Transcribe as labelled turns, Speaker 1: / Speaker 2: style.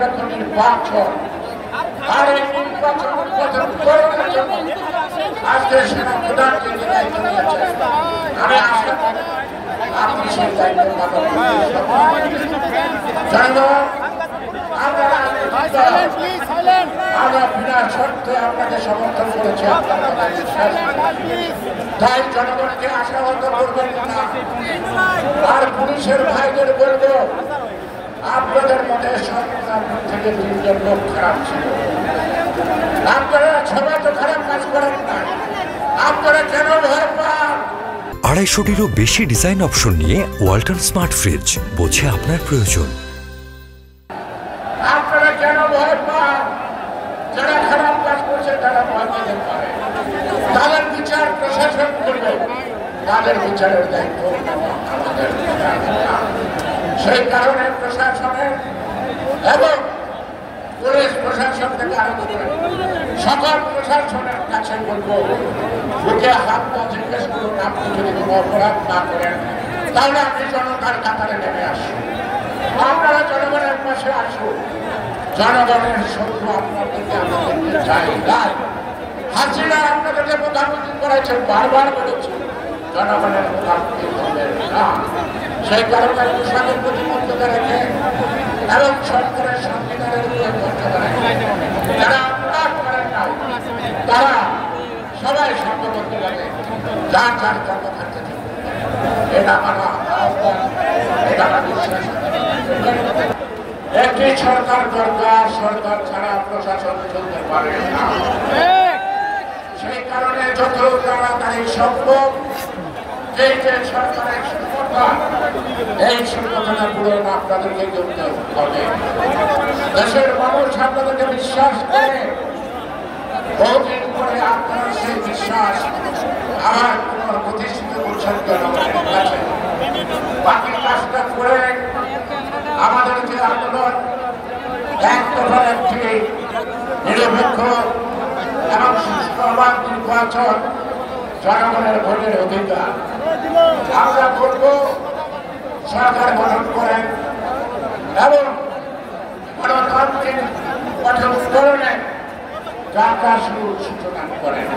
Speaker 1: যত নির্বাচন আর এই নির্বাচন উদ্বোধন করার জন্য আজকে সেনা প্রধানকে দায়িত্ব দিয়েছেন। আমি আশা করি আপনি সেই দায়িত্ব পালন করবেন। আমরা বিনা শর্তে আপনাকে সমর্থন করেছি, তাই জনগণকে আশাহত করবেন না। আর পুলিশের ভাইদের বলবো, আপনাদের মধ্যে সরকার থেকে 3 জন লোক খারাপ ছিল। আপনারা সবাই তো খারাপ কাজ করেন না, আপনারা কেন ভয় পান?
Speaker 2: 250-টিরও বেশি ডিজাইন অপশন নিয়ে ওয়ালটন স্মার্ট ফ্রিজ, বোঝে আপনার প্রয়োজন।
Speaker 1: আপনারা কেন ভয় পান? যারা খারাপ কাজ করছে তারা ভয় পেতে পারে, তাদের বিচার প্রশাসন করবে, তাদের বিচারের দায়িত্ব আমাদের। সেই কারণে প্রশাসনের এবং পুলিশ প্রশাসন থেকে আরম্ভ করে সকল প্রশাসনের কাছে বলবো, বুকে হাত পা জিজ্ঞেস করুন, আপনি যদি কোনো অপরাধ না করেন তাহলে আপনি জনতার কাতারে নেমে আসুন। আপনারা জনগণের পাশে আসুন। জনগণের শত্রু আপনাদেরকে আমরা দেখতে চাই না। হাসিনা আপনাদেরকে মুখামুখি করেছে, বারবার বলেছে জনগণের মুখামুখি হবেন না। সেই কারণে পোশাকের প্রতিবদ্ধতা রেখে এবং সরকারের সংবিধানের উপরে মর্যাদা রেখে যারা অপরাধ করেন না তারা সবাই সংঘবদ্ধভাবে যার যার কর্মক্ষেত্রে এটা আমার আহ্বান, এটা আমার বিশ্বাস। একটি সরকার দরকার, সরকার ছাড়া প্রশাসন চলতে পারে না। সেই কারণে যত তাড়াতাড়ি সম্ভব এই যে সরকারের সংগঠন, এই সংগঠনে পূরণ আপনাদেরকে করতে হবে। দেশের মানুষ আপনাদেরকে বিশ্বাস করে, বহুদিন পরে আপনার সেই বিশ্বাস আমার পুনঃপ্রতিষ্ঠিত করছেন জনগণের কাছে। বাকি কাজটা করে আমাদের যে আন্দোলন, এক দফার একটি নিরপেক্ষ এবং সুষ্ঠু নির্বাচন, জনগণের ভোটের অধিকার, আমরা বলব সরকার গঠন করেন এবং গণতান্ত্রিক গঠন করলে যাত্রা শুরু সূচনা করেন।